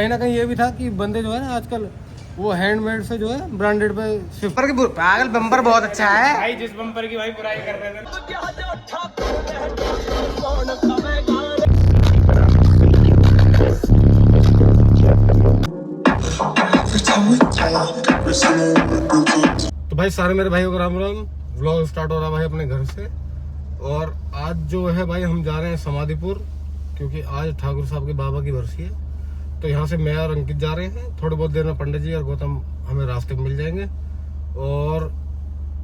कहीं ना कहीं ये भी था कि बंदे जो है ना आजकल वो हैंडमेड से जो है ब्रांडेड पे शिफ्ट की पागल बम्पर बहुत अच्छा है भाई। जिस बम्पर की भाई बुराई कर रहे थे तो भाई सारे मेरे भाइयों को राम राम। व्लॉग स्टार्ट हो रहा है भाई अपने घर से। और आज जो है भाई हम जा रहे हैं समाधिपुर, क्योंकि आज ठाकुर साहब के बाबा की बरसी है। तो यहाँ से मैं और अंकित जा रहे हैं। थोड़ी बहुत देर में पंडित जी और गौतम हमें रास्ते में मिल जाएंगे। और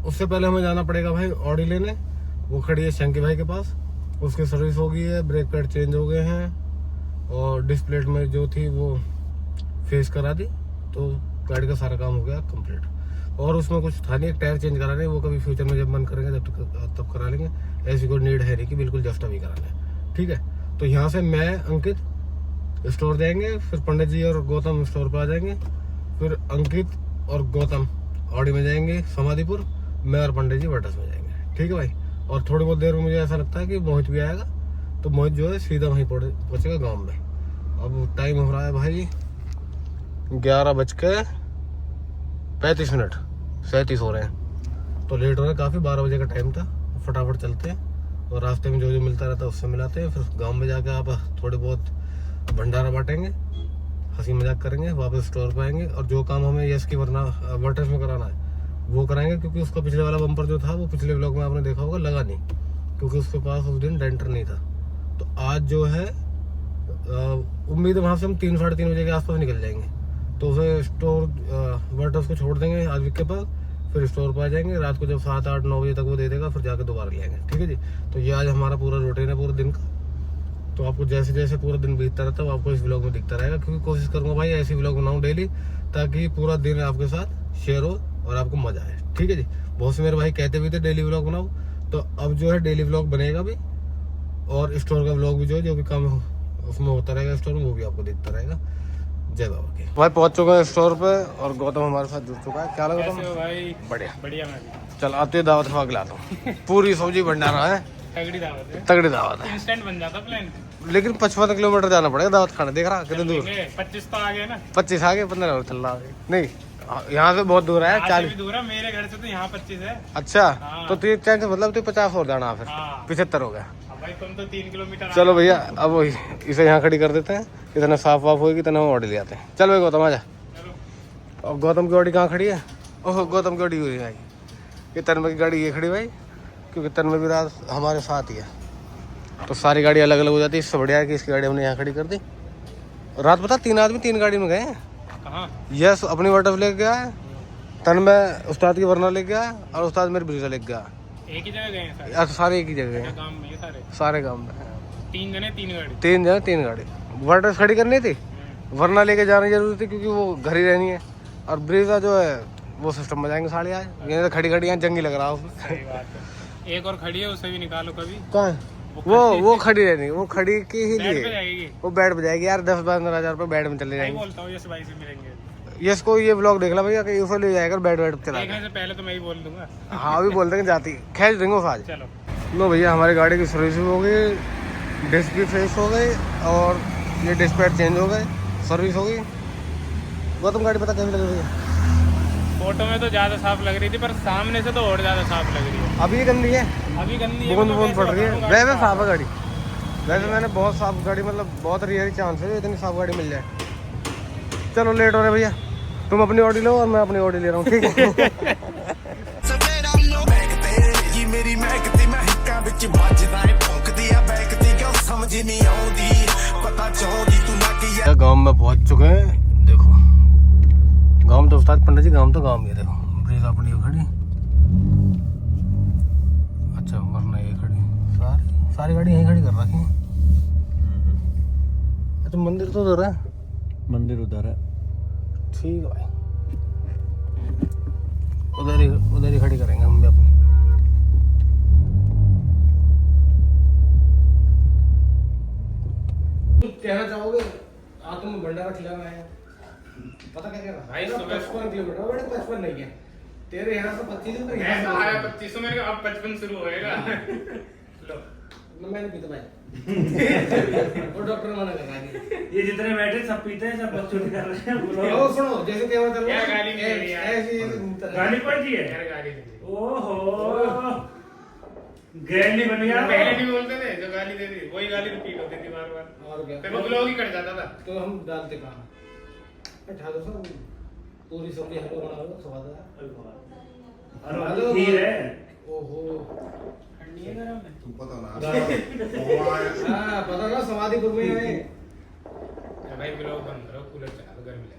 उससे पहले हमें जाना पड़ेगा भाई ऑडी लेने। वो खड़ी है शंकी भाई के पास, उसकी सर्विस हो गई है, ब्रेक पैड चेंज हो गए हैं और डिस्प्ले में जो थी वो फेस करा दी। तो गाड़ी का सारा काम हो गया कंप्लीट। और उसमें कुछ था नहीं, एक टायर चेंज कराने, वो कभी फ्यूचर में जब मन करेंगे तब करा लेंगे। ऐसी कोई नीड है नहीं कि बिल्कुल जस्ट अभी कराना है, ठीक है। तो यहाँ से मैं अंकित स्टोर जाएंगे, फिर पंडित जी और गौतम स्टोर पर आ जाएंगे, फिर अंकित और गौतम ऑडी में जाएंगे समाधिपुर, मैं और पंडित जी वाटस में जाएंगे, ठीक है भाई। और थोड़ी बहुत देर में मुझे ऐसा लगता है कि मोहित भी आएगा, तो मोहित जो है सीधा वहीं पहुँचेगा गाँव में। अब टाइम हो रहा है भाई 11:35, 37 हो रहे हैं। तो लेट हो रहे हैं काफ़ी, 12 बजे का टाइम था। फटाफट चलते हैं और रास्ते में जो जो मिलता रहता है उससे मिलाते हैं। फिर गांव में जाकर आप थोड़े बहुत भंडारा बांटेंगे, हंसी मजाक करेंगे, वापस स्टोर पर आएंगे। और जो काम हमें यस की वरना वर्टस में कराना है वो कराएंगे, क्योंकि उसका पिछले वाला बम्पर जो था वो पिछले ब्लॉग में आपने देखा होगा लगा नहीं, क्योंकि उसके पास उस दिन डेंटर नहीं था। तो आज जो है उम्मीद है वहाँ से हम 3 साढ़े 3 बजे के आसपास निकल जाएंगे। तो उसे स्टोर वर्टस को छोड़ देंगे आजविक के पास, फिर स्टोर पर आ जाएंगे। रात को जब 7, 8, 9 बजे तक वो दे देगा, फिर जाकर दोबारा ले आएंगे, ठीक है जी। तो ये आज हमारा पूरा रूटीन है पूरे दिन का। तो आपको जैसे जैसे पूरा दिन बीतता रहता है वो आपको इस व्लॉग में दिखता रहेगा, क्योंकि कोशिश करूंगा भाई ऐसी व्लॉग बनाऊं डेली, ताकि पूरा दिन आपके साथ शेयर हो और आपको मजा आए, ठीक है जी। बहुत से मेरे भाई कहते भी थे डेली व्लॉग बनाओ, तो अब जो है डेली व्लॉग बनेगा भी, और स्टोर का व्लॉग भी जो भी काम उसमें होता रहेगा स्टोर में, वो भी आपको दिखता रहेगा। जय बाबा के भाई पहुंच चुके हैं स्टोर पे, और गौतम हमारे साथ जुड़ चुका है। क्या लगा कैसे हो भाई? बढ़िया बढ़िया। मैं भी चल आते दावत खवा के लाता हूँ। पूरी सब्जी भंडारा है, तगड़ी दावत है, तगड़ी दावत है। इंस्टेंट बन जाता प्लान। लेकिन 55 किलोमीटर जाना पड़ेगा दावत खाने। देख रहा कितनी दूर, 25 तो आ गए ना। 25 आगे 15 और चल रहा है। नहीं यहाँ से बहुत दूर है, 40 दूर है मेरे घर से, तो यहाँ 25 है। अच्छा हाँ। तो तुझे चांस मतलब तुझे 50 और जाना, फिर हाँ। 75 हो गया। अब भाई तुम तो 3 किलोमीटर। चलो भैया अब वही इसे यहाँ खड़ी कर देते हैं, इतना साफ वाफ होगी इतना हम ऑर्डर ले आते हैं। चल भाई गौतम आजा। और गौतम की गाड़ी कहाँ खड़ी है? ओह गौतम की गाड़ी हुई भाई, ये तन्मय की गाड़ी ये खड़ी भाई, क्योंकि तन्मय भी रात हमारे साथ ही है। तो सारी गाड़ी अलग अलग हो जाती है, इससे बढ़िया है कि इसकी गाड़ी हमने यहाँ खड़ी कर दी। रात पता 3 आदमी 3 गाड़ी में गए हैं। कहाँ? यस अपनी वाटफ लेके गया है, तन्मय उस्ताद की वरना लेके गया, और उस्ताद मेरे ब्रीजा लेके गया। एक ही जगह गए हैं यार सारे एक ही जगह हैं, काम में सारे काम में। 3 जने 3 गाड़ी। 3 जने 3 गाड़ी। वाटफ खड़ी करनी थी, वरना लेके जानी जरूरी थी, क्योंकि वो घर ही रहनी है। और ब्रीजा जो है वो सिस्टम में जाएंगे साढ़े आज। ये तो खड़ी खड़ी यहाँ जंगी लग रहा है उसमें। सही बात है। एक और खड़ी है, उसे भी निकालो कभी। कहाँ है? वो खड़ी रहनी, वो खड़ी की ही बैठ पे लिए जाएगी। वो बैठ पे जाएगी यार। 10-15 हजार रुपये बैठ में चले मैं जाएंगे। बोलता हूँ यस भाई से मिलेंगे। यस को ये ब्लॉग देख ला भैया कि यूफो ले जाएगा बैठ चला देखने से पहले तो मैं ही बोल दूंगा। हाँ अभी बोल देंगे जाती खैच देंगे आज। चलो लो भैया हमारी गाड़ी की सर्विस हो गई, डिस्क भी फ्रेश हो गई, और ये डिस्क पैड चेंज हो गए, सर्विस हो गई। गौतम गाड़ी पता कैसी लग रही है? फोटो में तो ज्यादा साफ लग रही थी, पर सामने से तो और ज्यादा साफ लग रही है। अभी गंदी है, अभी गंदी है, बूंद मैं बूंद वैसे पड़ रही है। बता दूं वैसे गाड़ी साफ है गाड़ी, वैसे मैंने बहुत साफ गाड़ी, मतलब बहुत रेयर चांस है इतनी साफ गाड़ी मिल जाए। चलो लेट हो रहे भैया, तुम अपनी ऑडी लो और मैं अपनी ऑडी ले रहा हूँ, ठीक है। गाँव में पहुँच चुके हैं। देखो गाँव में तो उस्ताद पंडित जी, गाँव तो गाँव में। देखो ब्रेज अपनी ये खड़ी, अच्छा वरना ये खड़ी, सारी गाड़ी यहीं खड़ी कर रखी है। अच्छा मंदिर तो उधर है, मंदिर उधर है, ठीक है भाई, उधर ही खड़ी करेंगे हम भी अपनी। कहना चाहोगे आज तुम भंडारा खिलाना है? पता क्या कहना भाई? 55 किलोमीटर, बड़े 55 नहीं है तेरे यहाँ से 25 है, 2500 मैंने कहा अब 55 शुरू होएगा। लो मैं नहीं पीता भाई। वो डॉक्टर मना कर रहा है। ये जितने बैठे सब पीते हैं, सब बच्चों कर रहे हैं। वो सुनो जैसे क्या होता है क्या गाली दे रही है? ऐसी गाली पड़ती है। यार गाली दे दी। ओहो, ग्रैंड बन गया। पहले भी बोलते थे, जो गाली दे दी वही गाली रिपीट होती थी बार बार। और क्या फिर वो ब्लॉग ही कट जाता था। तो हम डालते कहाँ ठाकुर साहब पूरी सब्जी हलवा बना लो स्वाद है। हेलो खीर है। ओहो तुम पता ना हाँ पता ना समाधिपुर में है। भाई ब्लॉग बंद करो, कूलर चला दो, गर्मी लगे।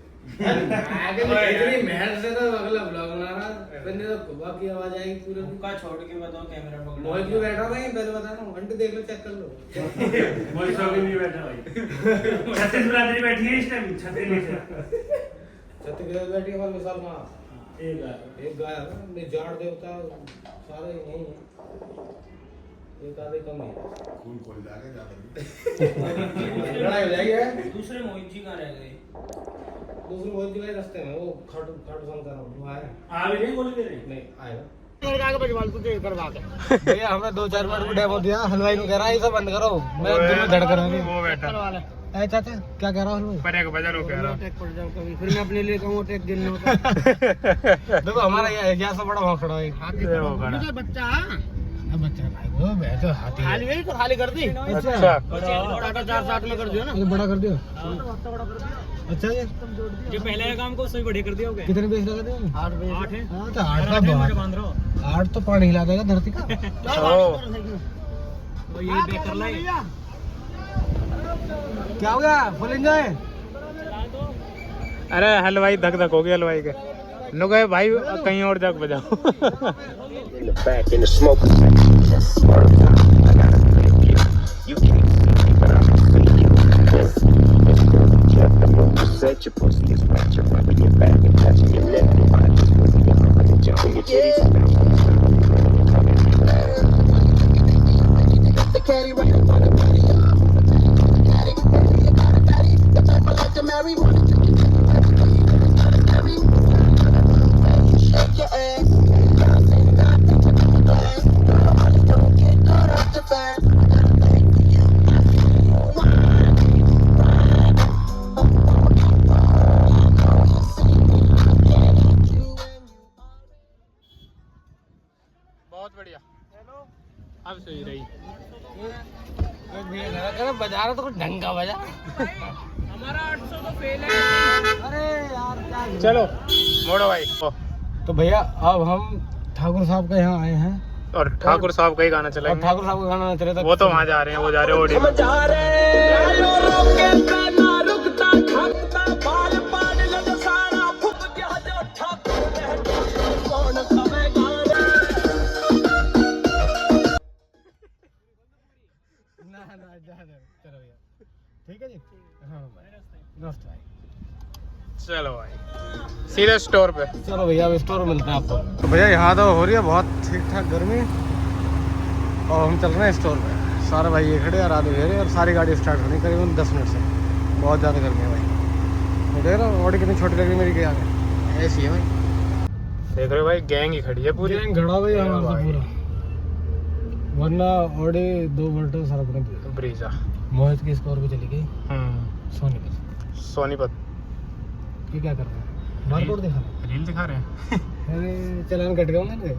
आगे में इतनी मेहनत से तो अगला ब्लॉग बना रहा बंदे तो कुबा की आवाज आएगी पूरे उनका छोड़ के बताओ कैमरा पकड़ो। मोहित भी बैठा भाई पहले बता रहा हूँ घंटे देख लो चेक कर लो। मोहित साहब भी नहीं बैठा भाई। छत्तीस बिरादरी बैठी है इस टाइम। छत्तीसगढ़ बैठी हमारे मिसाल में एक एक गाय है ना जाड़ देवता सारे यही है। एक आधे कम नहीं है। खून खोल जाएगा ज्यादा लड़ाई हो जाएगी है? दूसरे मोहित जी कहाँ रह गए? दूसरे मोहित जी भाई रास्ते में वो खाटू खाटू शंकर वो आया आ भी नहीं बोल दे रहे। नहीं आएगा भैया हमने 2-4 मिनट को डेमो दिया हलवाई ने कह रहा है ये सब बंद करो मैं दिल में धड़कन है वो बैठा अरे चाचा क्या कह रहा हूँ पर एक बजा लो कह रहा हूँ। फिर मैं अपने लिए कहूँ टेक गिनना होता। देखो हमारा ये एरिया से बड़ा वहाँ खड़ा है बच्चा बच्चा भाई वो बैठो हाथी खाली वही तो खाली कर दी। अच्छा टाटा 4-7 में कर दियो ना। ये बड़ा कर दियो अच्छा जी जो पहले का काम को उससे बढ़िया कर दिया हो गया। कितने बेच लगा दिया 8 है। हाँ तो 8 का बहुत बांध रहा हूँ। 8 तो पानी हिला देगा धरती का वो यही बेच कर लाई। क्या हो गया फुल एंजॉय अरे हलवाई धक धक हो गया हलवाई के। नो गए भाई कहीं और जाके बजाओ। In the back in the smoker section. Yes, word up. I gotta thank you. You can't see me, but I can see you. Yes, it's good. Jeff, the move you said your pussy is wet. You're rubbing your back and touching your lip. I just pussy, you're rubbing and jumping your titties. The caddy right up on the body. You got a daddy. The pepper like the marijuana. Shake your ass. बहुत बढ़िया। अब सही रही। बजा रहा तो कुछ ढंग का बजा हमारा 800 तो फेल है। अरे यार क्या चलो मोड़ो भाई। तो भैया अब हम ठाकुर साहब के यहाँ आए हैं और ठाकुर साहब का ही गाना और चलेंगे। ठाकुर साहब का गाना ना चले वो तो वहाँ जा रहे हैं, वो जा रहे हैं ओडी में। चलो भैया ठीक है जी हाँ दोस्त भाई चलो भाई सीधे स्टोर पे। चलो भैया अब स्टोर मिलते हैं आपको। तो भैया यहाँ तो हो रही है बहुत ठीक ठाक गर्मी और हम चल रहे हैं स्टोर पे। सारे भाई ये खड़े हैं राधे भेरे और सारी गाड़ी स्टार्ट होनी करीबन 10 मिनट से। बहुत ज़्यादा गर्मी है भाई। मैं देख रहा हूँ ऑडी कितनी छोटी लग रही है मेरी क्या है ऐसी है भाई। देख रहे हो भाई गैंग ही खड़ी है पूरी। घड़ा भाई हमारा तो पूरा वरना ऑडी 2 वोल्ट सड़क में ब्रीजा मोहित की स्कोर पे चली गई सोनीपत। सोनीपत ये क्या कर रहे हैं बारकोड दिखा रहे रील दिखा रहे हैं। हैं अरे चलान कट गया उन्होंने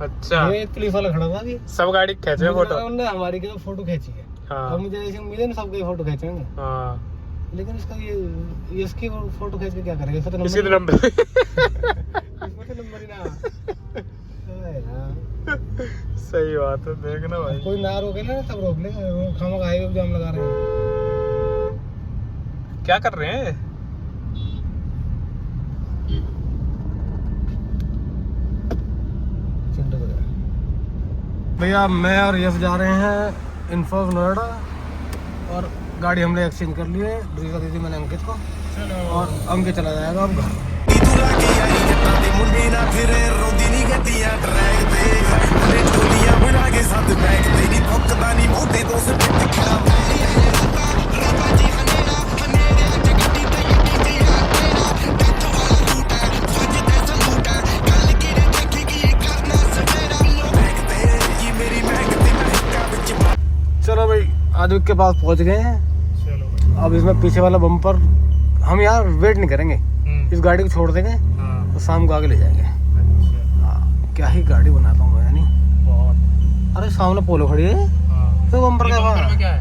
अच्छा ये एक पुलिस वाला खड़ा था अभी सब गाड़ी खींचे फोटो। उन्होंने हमारी की तो फोटो खींची है हाँ अब मुझे ऐसी उम्मीद है ना सबकी फोटो खींचेंगे हाँ लेकिन इसका ये इसकी फोटो खींच के क्या करेंगे इसका तो इसी नंबर नंबर इसमें तो नंबर ही ना अरे यार सही बात है देखना भाई। कोई ना रोके ना तब रोक ले खामों का हाईवे जाम लगा रहे हैं क्या कर रहे हैं? भैया मैं और यश जा रहे हैं इन्फोस नोएडा और गाड़ी हमने एक्सचेंज कर ली है ब्रीजा दीदी मैंने अंकित को और अंकित चला जाएगा अब साधु के पास पहुंच गए हैं। चलो अब इसमें पीछे वाला बम्पर हम यहाँ वेट नहीं करेंगे, इस गाड़ी को छोड़ देंगे हाँ तो शाम को आगे ले जाएंगे। अच्छा हाँ, क्या ही गाड़ी बनाता हूँ मैं यानी। बहुत अरे सामने पोलो खड़ी है हाँ। तो बम्पर का बम्पर में क्या है?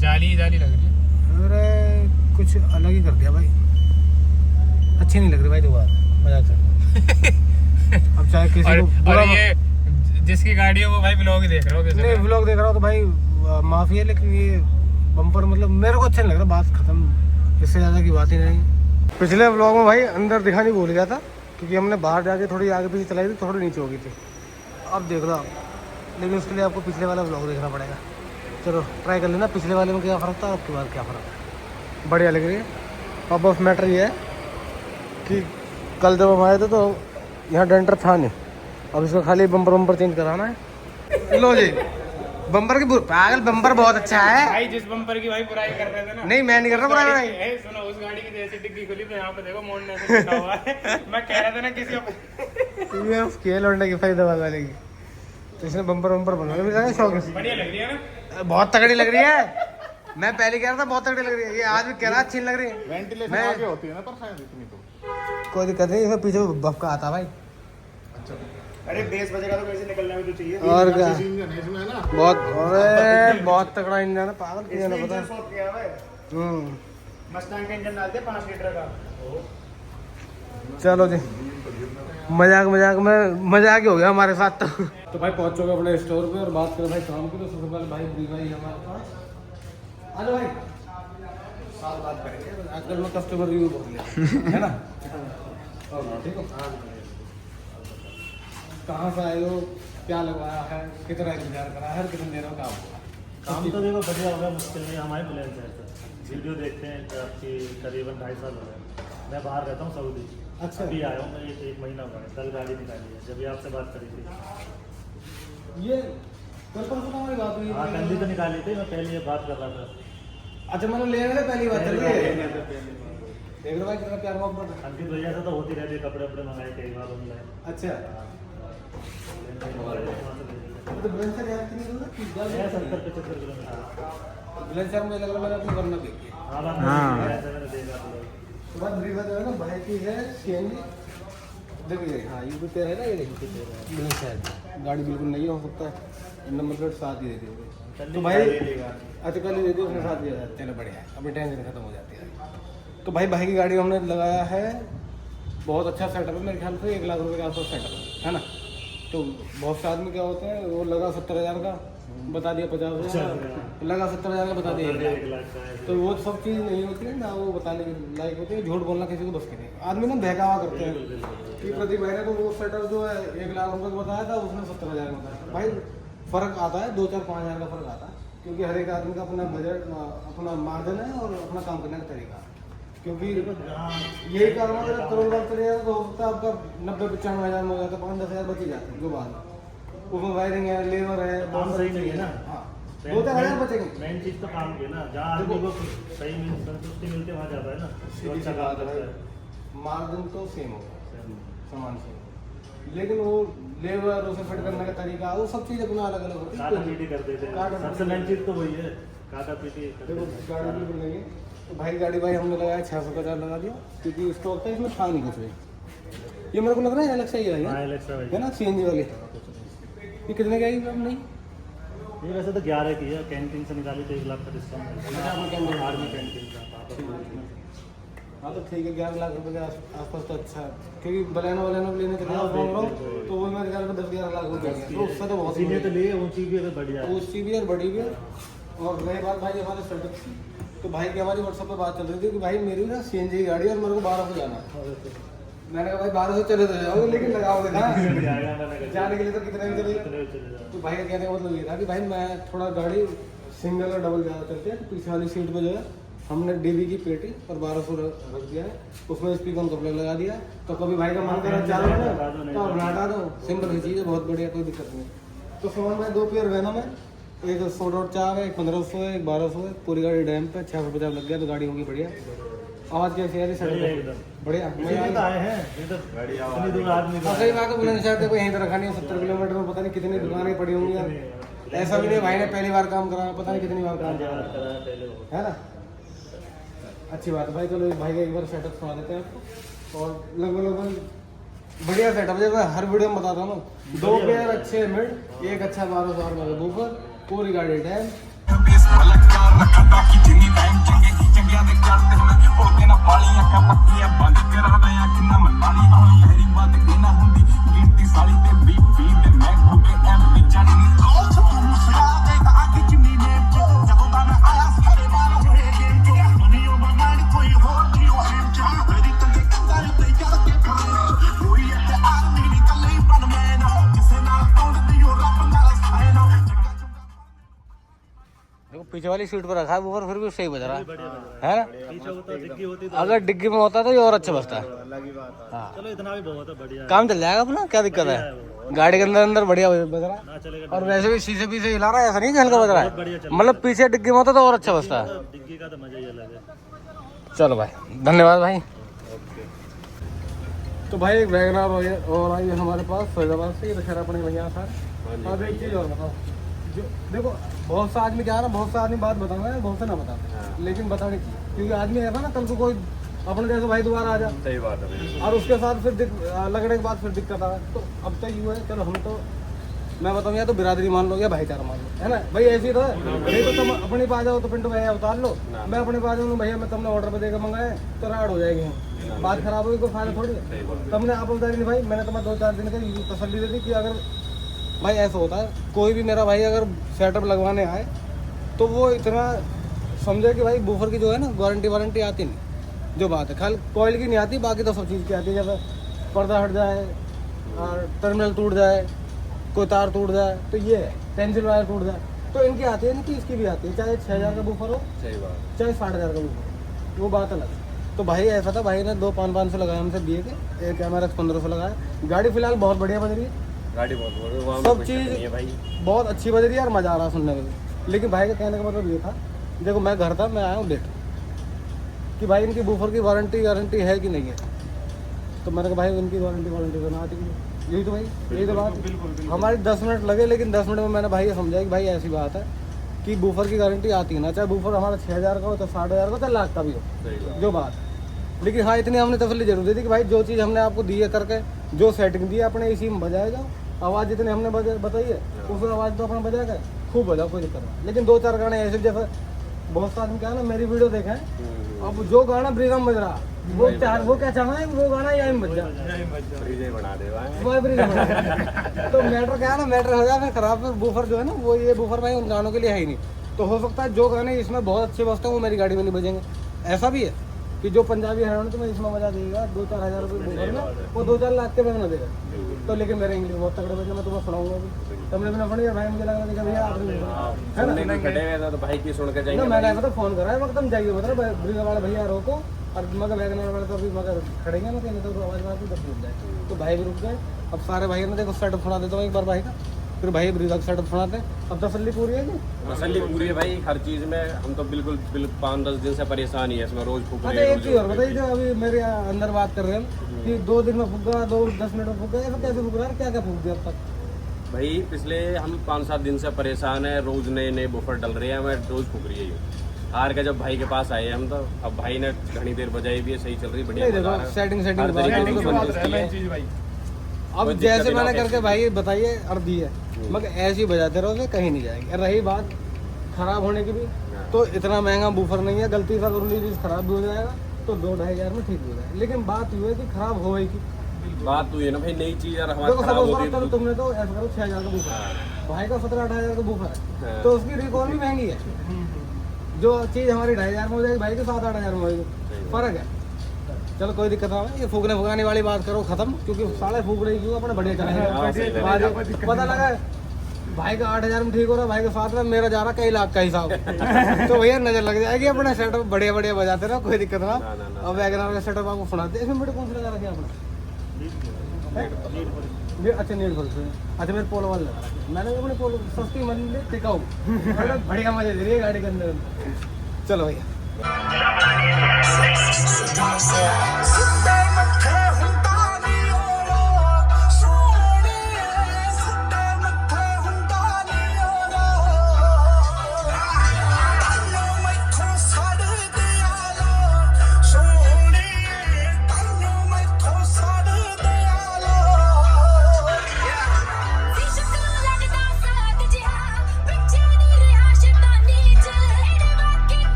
जाली जाली लग रही है। अरे कुछ अलग ही कर दिया भाई, अच्छी नहीं लग रही भाई दोबारा, मजाक से। अब चाहे किसी और, को और बुरा ये जिसकी गाड़ी है वो भाई ब्लॉग ही देख रहा हो नहीं व्लॉग देख रहा हूँ तो भाई माफी है, लेकिन ये बम्पर मतलब मेरे को अच्छा नहीं लग रहा, बात खत्म, इससे ज़्यादा की बात ही नहीं। पिछले व्लॉग में भाई अंदर दिखाने भूल गया था क्योंकि हमने बाहर जाके थोड़ी आगे पीछे चलाई थी, थोड़ी नीचे हो गई थी। अब देख लो आप, लेकिन उसके लिए आपको पिछले वाला व्लॉग देखना पड़ेगा। चलो ट्राई कर लेना पिछले वाले में क्या फ़र्क था और आपके बाद क्या फ़र्क है। बढ़िया लग रही है। और बस मैटर ये है कि कल जब हम आए थे तो यहाँ डेंटर था नहीं, अब इसका खाली बम्पर चेंज कराना है। लो जी बम्पर की पागल बम्पर बहुत अच्छा है भाई। जिस बम्पर की भाई बुराई कर रहे थे ना, नहीं मैं नहीं कर रहा बुराई सुनो उस गाड़ी की जैसी डिग्गी खुली तो यहाँ पे देखो मोड़ने से लिखा हुआ है। मैं कह रहा था ना किसी को ये उसके लौटने की फायदा वाले की, तो इसने बम्पर बनाने में लगा शौक है। बढ़िया लग रही है ना। बहुत तगड़ी लग रही है, मैं पहले कह रहा था बहुत तगड़ी लग रही है, ये आज भी कह रहा अच्छी लग रही है। वेंटिलेशन मैं- आगे होती है ना पर शायद इतनी तो कोई दिक्कत नहीं, इसमें पीछे बफका आता भाई। अरे 10 बजेगा तो कैसे निकलना भी तो चाहिए। और क्या इंजन है इसमें है ना। बहुत, अरे बहुत तगड़ा इंजन है, पागल किया ना पता है। शॉप किया है मस्टैंग का इंजन डालते 5 लीटर का। चलो जी मजाक ही हो गया हमारे साथ तो भाई पहुंच चुके अपने स्टोर पे और बात करें भाई काम की, तो सबसे पहले भाई दी भाई हमारे पास आ जाओ भाई, साथ बात करेंगे। आजकल में कस्टमर रिव्यू बोल लिया है ना। ठीक हो, कहाँ से आए हो, क्या लगवाया है, कितना इंतजार करा है, कितने देर में काम तो देखो बढ़िया होगा, मुश्किल नहीं। हमारे प्लान है सर, वीडियो देखते हैं कि आपकी करीबन 2.5 साल हो गए। मैं बाहर रहता हूँ सऊदी। अच्छा। अभी आया हूँ मैं, एक महीना हुआ है। कल गाड़ी निकाली है जब भी आपसे बात करी थी। ये कल परसों हमारी बात हुई हाँ कल भी तो निकाली थी, मैं पहले ये बात कर रहा था। अच्छा मतलब ले रहे थे, पहली बात चल रही है। देख लो भाई कितना प्यार मोहब्बत है। अंकित भैया से तो होती रहती है, कपड़े वपड़े मंगाए कई बार ऑनलाइन। अच्छा तो बुलंदशहर यहाँ कितनी दूर है? 70-75 किलोमीटर। बुलंदशहर में लग रहा है मैंने अपनी वरना देखी है। हाँ बात ऐसे मैंने देखा तो। तो बात बड़ी बात है ना, भाई की है सीएनजी देखिए। हाँ ये भी तेरा है ना, ये देखिए बुलंदशहर गाड़ी बिल्कुल नहीं हो सकता है, नंबर प्लेट साथ ही देती है। तो भाई अच्छा कल ही देती उसने साथ दिया था, चलो बढ़िया है, अपनी टेंशन खत्म हो जाती है। तो भाई की गाड़ी हमने लगाया है, बहुत अच्छा सेटअप है, मेरे ख्याल से 1 लाख रुपये के आसपास सेटअप है ना। तो बहुत से आदमी क्या होते हैं, वो लगा 70,000 का बता दिया 50,000, लगा 70,000 का बता दिया 1 लाख। तो वो सब चीज़ नहीं होती है ना, वो बताने के लायक होती है। झूठ बोलना किसी को बस के नहीं, आदमी ना बहकावा करते हैं कि प्रदीप भाई ने तो वो सेटअप जो है 1 लाख रुपये का बताया था, उसने 70,000 का बताया। भाई फ़र्क आता है, 2-4-5 हज़ार का फ़र्क आता है, क्योंकि हर एक आदमी का अपना बजट, अपना मार्जिन है और अपना काम करने का तरीका है। क्योंकि यही कारण है, अगर करोड़ बार चले जाता तो हो सकता है आपका 90-95 हज़ार में हो जाता, 5-10 हज़ार बच ही जाते हैं जो बात। उसमें वायरिंग है, लेबर है, काम सही नहीं है ना। हाँ 2-4 हज़ार बचेंगे। मेन चीज़ तो काम की है ना, जहाँ आदमी को सही संतुष्टि मिलती है वहाँ जाता है ना, तो अच्छा काम करता है। मार्जिन तो सेम होगा, सामान सेम, लेकिन वो लेबर उसे फिट करने का तरीका, वो सब चीज़ अपना अलग अलग होती है। काटा पीटी कर देते हैं, सबसे मेन चीज़ तो वही है, काटा पीटी कर देखो देते हैं। गाड़ी बिल्कुल नहीं है। तो भाई गाड़ी भाई हमने लगाया 650 लगा दिया, क्योंकि स्टॉक था, इसमें था नहीं कुछ भी। ये मेरे को लग रहा है अलग सही है हाँ एलेक्सा है भाई, ना, सीएनजी वाली। ये कितने की आएगी अब नहीं? ये वैसे तो 11 की है, कैंटीन से निकाली तो 1 लाख का डिस्काउंट है। आर्मी कैंटीन का। हाँ तो ठीक है, 11 लाख रुपये के आसपास तो अच्छा है, क्योंकि बलेनो लेने के लिए तो वो मेरे ख्याल में 10-11 लाख रुपये तो उससे तो बहुत सीने तो लिए ऊँची भी अगर बढ़िया है। ऊँची भी और बड़ी भी है। और रही बात भाई हमारे सेटअप की, तो भाई की हमारी व्हाट्सएप पे बात चल रही थी कि भाई मेरी ना सीएनजी गाड़ी है और मेरे को 12 से जाना है। मैंने कहा भाई 12 से चले तो जाओगे, लेकिन लगाओगे ना जाने के लिए तो कितने भी चले। तो भाई का कहने का मतलब ये था कि भाई मैं थोड़ा गाड़ी सिंगल और डबल ज़्यादा चलती है, तो पीछे वाली सीट पर जो है हमने डीबी की पेटी पर 1200 रख दिया है, उसमें स्पीकर का प्लग लगा दिया। तो कभी भाई का मन करा चालू तो आप हटा दो, सिंपल चीज़ है, बहुत बढ़िया, कोई दिक्कत नहीं। तो सामान में 2 पेयर वेनम है, एक 100.4 है, एक 1500 है, एक 1200 है, पूरी गाड़ी डैम पे 650 लग गया, तो गाड़ी होगी बढ़िया। आवाज़ कैसी है? बढ़िया। इसीलिए तो आए हैं, ये तो इतनी दूर आदमी को सही बात है, बुलंदशहर देखो यहीं पर रखा नहीं है, 70 किलोमीटर में पता नहीं कितनी दुकानें पड़ी होंगी यार। ऐसा भी नहीं भाई ने पहली बार काम करा, पता नहीं कितनी बार काम करा पहले वो है ना। अच्छी बात है भाई। चलो भाई का एक बार सेटअप सुना देते हैं आपको। और लगभग बढ़िया सेटअप है, मैं हर वीडियो में बताता हूँ। 2 पेयर अच्छे मिड, एक अच्छा 1200 में बूफर, पूरी गाड़ी डैम। देखो पीछे वाली सीट पर रखा है बूफर, फिर भी सही बज रहा है ना। पीछे होता डिग्गी होती तो अगर डिग्गी में होता तो ये और अच्छा बजता है। हाँ चलो इतना भी बहुत है, बढ़िया काम चल जाएगा अपना, क्या दिक्कत है। गाड़ी के अंदर अंदर बढ़िया बज रहा है। ना चलेगा। और वैसे भी शीशे पीछे हिला रहा है, ऐसा नहीं कि हल्का बज रहा है। मतलब पीछे डिग्गी में होता तो और अच्छा बजता है। डिग्गी का तो मजा ही अलग है। चलो भाई धन्यवाद भाई। तो भाई एक वैगनआर और आई है हमारे पास फैजाबाद से, ये दशहरा अपने भैया था। अब एक चीज़ और बताओ, जो देखो बहुत सा आदमी क्या है ना, बहुत सा आदमी बात बताऊंगा, बहुत से ना बताते, लेकिन बताने की, क्योंकि आदमी ऐसा ना कल को कोई अपने जैसे भाई दोबारा आ जा। सही बात है। और उसके साथ फिर लगने के बाद फिर दिक्कत आ। तो अब तक यूँ है, चलो हम तो मैं बताऊँ या तो बिरादरी मान लो या भाईचारा मान लो, है ना भाई। ऐसी तो है नहीं तो तुम अपने पास जाओ तो पिंटू भैया उतार लो, मैं अपने पास जाऊँगा भैया मैं तुमने ऑर्डर पे देकर मंगाए तो राड हो जाएगी, बात खराब होगी, कोई फायदा थोड़ी है। तुमने आप उतारी नहीं भाई, मैंने तुम्हें 2-4 दिन का तसल्ली दे दी कि अगर भाई ऐसा होता है, कोई भी मेरा भाई अगर सेटअप लगवाने आए तो वो इतना समझे कि भाई बूफर की जो है ना वारंटी आती नहीं। जो बात है खाली कॉइल की नहीं आती, बाकी तो सब चीज़ की आती है। जैसे पर्दा हट जाए और टर्मिनल टूट जाए, कोई तार टूट जाए तो ये है, टेंसिल वायर टूट जाए तो इनकी आती है, इनकी इसकी भी आती है, चाहे 6000 का बूफर हो चाहे 60,000 का बूफर, वो बात अलग है। तो भाई ऐसा था, भाई ने 2-500 लगाए हमसे दिए थे, एक कैमरा 1500 लगाया। गाड़ी फिलहाल बहुत बढ़िया बज रही है, गाड़ी बहुत सब चीज़ बहुत अच्छी बज रही है और मज़ा आ रहा है सुनने में। लेकिन भाई का कहने का मतलब ये था, देखो मैं घर था, मैं आया हूँ लेट कि भाई इनकी बूफर की वारंटी है कि नहीं है। तो मैंने कहा भाई इनकी वारंटी तो ना आती, यही तो भाई यही तो बात। हमारी 10 मिनट लगे, लेकिन 10 मिनट में मैंने भाई ये समझाया कि भाई ऐसी बात है कि बूफर की गारंटी आती है ना, चाहे बूफर हमारा 6000 का हो तो 60,000 का, चाहे लाख का भी हो, जो बात है। लेकिन हाँ इतनी हमने तसल्ली जरूर दी थी कि भाई जो चीज़ हमने आपको दी है करके, जो सेटिंग दी है अपने इसी में बजाया जाओ। आवाज़ जितनी हमने बताई है उस आवाज़ तो अपना बजा कर खूब बजाओ, कोई दिक्कत नहीं। लेकिन 2-4 गाने ऐसे जैसे बहुत सारे क्या है ना, मेरी वीडियो देखें, अब जो गाना ब्रिगम बज रहा वो क्या चाहना है, वो गाना यहीं बज जाए, बना दे वो ब्रिगम तो मैटर क्या है ना, मैटर हो जाए फिर खराब। फिर बूफर जो है ना वो ये बूफर भाई उन गानों के लिए है ही नहीं। तो हो सकता है जो गाने इसमें बहुत अच्छे बजते हैं वो मेरी गाड़ी में नहीं बजेंगे। ऐसा भी है कि जो पंजाबी हरियाणा तुम्हें इसमें बजा देगा 2-4 हज़ार रुपये बूफर में, वो 2-4 लाख के बजना देगा। तो लेकिन मेरे इंग्लिश बहुत तगड़े बजे, मैं तुम्हें सुनाऊंगा भी। तुमने भी ना सुनी भाई, मुझे लगा था भैया है ना, तो भाई की सुन के ना मैंने मतलब फ़ोन करा है, मगर तुम जाइए मतलब ब्रिगा वाले भैया रोको, और मगर वैगनर वाले तो अभी मगर खड़ेंगे ना कहीं तो आवाज़ मार के तब रुक जाए। तो भाई भी रुक गए। अब सारे भाई ने देखो सेटअप सुना देता हूँ एक बार भाई का, फिर भाई ब्रिगा का सेटअप सुनाते हैं। अब तसल्ली पूरी है कि तसल्ली पूरी है भाई, हर चीज़ में हम तो बिल्कुल 5-10 दिन से परेशान ही है इसमें, रोज फूक अच्छा एक चीज़ और बताइए, जो अभी मेरे अंदर बात कर रहे हैं कि 2 दिन में फूका, 10 मिनट में फूका, ऐसा कैसे फूक रहा है, क्या क्या फूक दिया अब तक? भाई पिछले हम 5-7 दिन से परेशान है, रोज नए बूफर डल रहे हैं, मैं रोज फूक रही है। हार के जब भाई के पास आए हम तो अब भाई ने घनी देर बजाई भी है, सही चल रही, बढ़िया नहीं देखो सेटिंग भाई अब जैसे मैंने करके भाई बताइए और दी है, मगर ऐसे ही बजाते रहोगे कहीं नहीं जाएगी। रही बात खराब होने की भी, तो इतना महंगा बूफर नहीं है, गलती से अगर चीज़ खराब भी हो जाएगा तो 2-2.5 हज़ार में ठीक हो जाएगा। लेकिन बात ये है कि खराब होएगी, बात तो ये ना भाई, नई चीज यार हमारी देखो खराब होती चलो है। तुमने तो ऐसा करो 6,000 का बूफर, भाई का 17-18 हज़ार का बूफर है, तो उसकी रिकॉल भी महंगी है। जो चीज़ हमारी 2,500 में हो जाएगी, भाई के 7-8 हज़ार में होगी, फर्क है। चलो कोई दिक्कत ना है, ये फूकने फुकाने वाली बात करो खत्म, क्योंकि साले फूक रही क्यों अपने बढ़िया चलेंगे। पता लगा भाई का 8,000 में ठीक हो रहा है, भाई के 7 में मेरा जा रहा कई लाख का हिसाब तो भैया नजर लग जाएगी। अपने सेटअप बढ़िया बजाते रहो, कोई दिक्कत ना। अब वैगनआर का सेटअप आपको सुनाते हैं। इसमें मेरे कौन सी लगा रखे आपने? अच्छा नीट फुल, अच्छा मेरे पोलो वाले लगा रखे। मैंने अपने पोलो सस्ती मंदिर टिकाऊ बढ़िया मजे दे रही है गाड़ी के अंदर। चलो भैया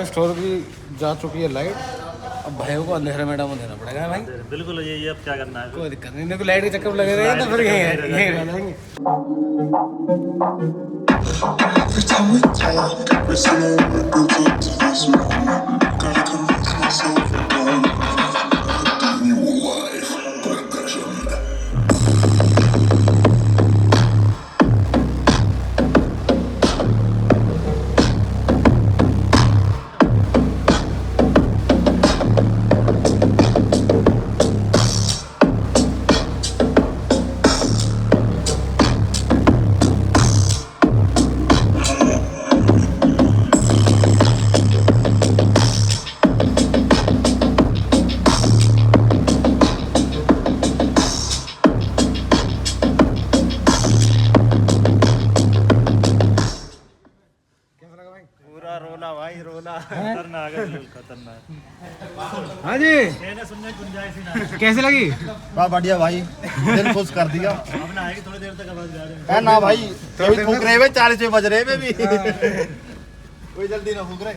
स्टोर की जा चुकी है लाइट, अब भाइयों को अंधेरे में डाउन देना पड़ेगा भाई। बिल्कुल यही अब क्या करना है। कोई दिक्कत नहीं, देखो लाइट के चक्कर में लगे रहेंगे तो फिर यहीं रह जाएंगे। Every time we talk, every single word builds up to this moment. Gotta convince myself I'm done. I'm you alive, pretension. पूरा रोना भाई रोना। खतरनाक है, बिल्कुल खतरनाक। हाँ जी, कहने सुनने की गुंजाइश ही ना है। कैसे लगी? बहुत बढ़िया भाई, दिल खुश कर दिया। अब ना आएगी थोड़ी देर तक, आवाज जा रहे हैं। है ना भाई, अभी फूक रहे हुए 40 बज रहे हैं भी। कोई जल्दी ना फूक रहे।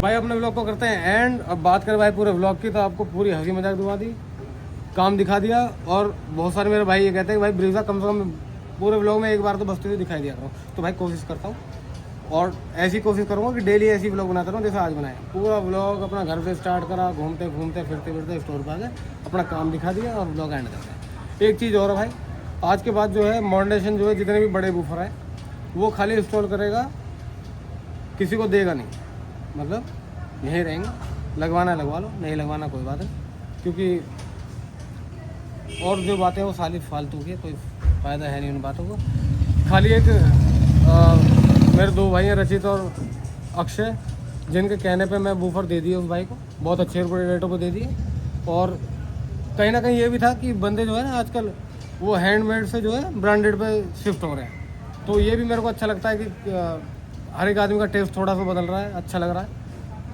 भाई अपने व्लॉग को करते हैं एंड। अब बात करें भाई पूरे व्लॉग की, तो आपको पूरी हंसी मजाक दिखा दी, काम दिखा दिया। और बहुत सारे मेरे भाई ये कहते हैं कि भाई ब्रीजा कम से कम पूरे व्लॉग में एक बार तो बसती हुई दिखाई दिया करो। तो भाई कोशिश करता हूँ और ऐसी कोशिश करूँगा कि डेली ऐसी व्लॉग बनाता रहूँ जैसे आज बनाया। पूरा व्लॉग अपना घर से स्टार्ट करा, घूमते घूमते फिरते फिरते स्टोर पर आ गए, अपना काम दिखा दिया और व्लॉग एंड करते हैं। एक चीज़ और है भाई, आज के बाद जो है मॉडरेशन जो है जितने भी बड़े बूफर है वो खाली इंस्टॉल करेगा, किसी को देगा नहीं। मतलब यहीं रहेंगे, लगवाना लगवा लो, नहीं लगवाना कोई बात नहीं, क्योंकि और जो बातें वो सारी फालतू की, कोई फ़ायदा है नहीं उन बातों को। खाली एक मेरे दो भाई हैं रचित और अक्षय, जिनके कहने पे मैं बूफर दे दिए उस भाई को, बहुत अच्छे रेटों पे दे दिए। और कहीं ना कहीं ये भी था कि बंदे जो है ना आजकल वो हैंडमेड से जो है ब्रांडेड पे शिफ्ट हो रहे हैं। तो ये भी मेरे को अच्छा लगता है कि हर एक आदमी का टेस्ट थोड़ा सा बदल रहा है, अच्छा लग रहा है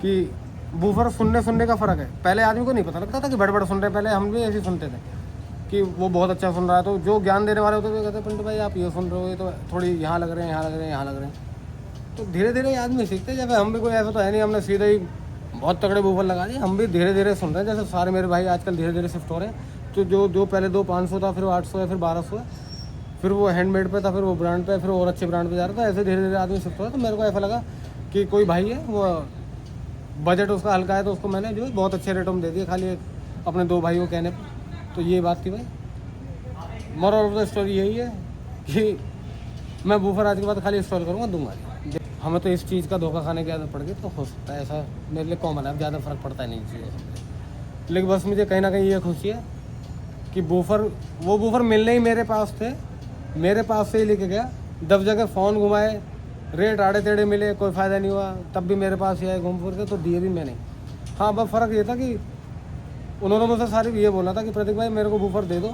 कि बूफर सुनने का फ़र्क है। पहले आदमी को नहीं पता लगता था कि बड़े सुन रहे हैं, पहले हम भी ऐसे सुनते थे कि वो बहुत अच्छा सुन रहा है। तो जो ज्ञान देने वाले होते थे कहते पिंटू भाई आप ये सुन रहे हो, ये तो थोड़ी यहाँ लग रहे हैं, यहाँ लग रहे हैं, यहाँ लग रहे हैं। तो धीरे धीरे आदमी सीखते हैं। जैसे हम भी कोई ऐसा तो है नहीं हमने सीधे ही बहुत तगड़े बूफर लगा दिए, हम भी धीरे धीरे सुन रहे हैं। जैसे सारे मेरे भाई आजकल धीरे धीरे शिफ्ट हो रहे हैं। तो जो पहले 500 था, फिर 800 है, फिर 1200 है, फिर वो हैंडमेड पे था, फिर वो ब्रांड पे, फिर और अच्छे ब्रांड पे जा रहा था। ऐसे धीरे धीरे आदमी शिफ्ट हो रहा है। तो मेरे को ऐसा लगा कि कोई भाई है वो बजट उसका हल्का है, तो उसको मैंने जो है बहुत अच्छे रेटों में दे दिए, खाली अपने दो भाइयों के कहने पर। तो ये बात थी भाई। मोरल ऑफ द स्टोरी यही है कि मैं बूफर आज के बाद खाली इंस्टॉल करूँगा, दूंगा नहीं। हमें तो इस चीज़ का धोखा खाने की आदत पड़ गई, तो हो सकता है ऐसा मेरे लिए कॉमन है, अब ज़्यादा फर्क पड़ता है नहीं चीज़ों से। लेकिन बस मुझे कहीं ना कहीं ये खुशी है कि वो बूफर मिलने ही मेरे पास थे, मेरे पास से ही लेके गया। 10 जगह फ़ोन घुमाए, रेट आड़े टेढ़े मिले, कोई फ़ायदा नहीं हुआ, तब भी मेरे पास ही आए घूम फिर के, तो दिए भी मैंने। हाँ बस फ़र्क ये था कि उन्होंने मुझसे सारी ये बोला था कि प्रतीक भाई मेरे को बूफर दे दो,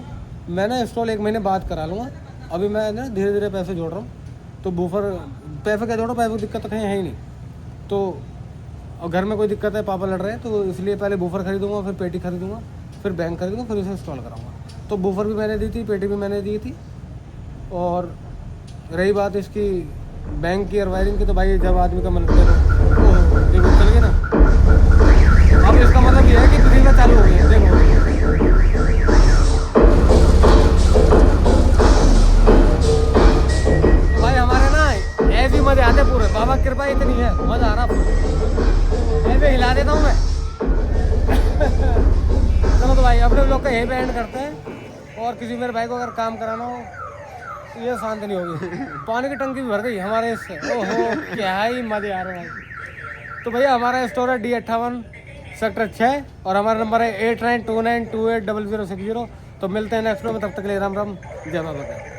मैंने इंस्टॉल 1 महीने बाद करा लूँगा। अभी मैं ना धीरे धीरे पैसे जोड़ रहा हूँ, तो बूफर पैसे क्या जोड़ो, पैसे की दिक्कत तो कहीं है ही नहीं। तो और घर में कोई दिक्कत है, पापा लड़ रहे हैं, तो इसलिए पहले बूफर खरीदूँगा, फिर पेटी खरीदूँगा, फिर बैंक खरीदूँगा, फिर उसे इंस्टॉल कराऊँगा। तो बूफर भी मैंने दी थी, पेटी भी मैंने दी थी। और रही बात इसकी बैंक की और वायरिंग की, तो भाई जब आदमी का मन करे तो चल गए ना। अब इसका मतलब ये है कि बिजली चालू हो गई है, देखो। भाई हमारे ना ऐसे मजे आते पूरे, बाबा कृपा इतनी है, मजा आ रहा ऐसे हिला देता हूँ मैं। चलो तो भाई अपने लोग का यहीं पे एंड करते हैं। और किसी मेरे भाई को अगर काम कराना हो ये शांत नहीं होगी। पानी की टंकी भी भर गई हमारे इससे, ओहो क्या ही मजे आ रहे हैं भाई। तो भैया हमारा स्टोर है D58 सेक्टर 6 और हमारा नंबर है 8929280060। तो मिलते हैं नेक्स्ट वीडियो में, तब तक के लिए राम राम, जय बाबा।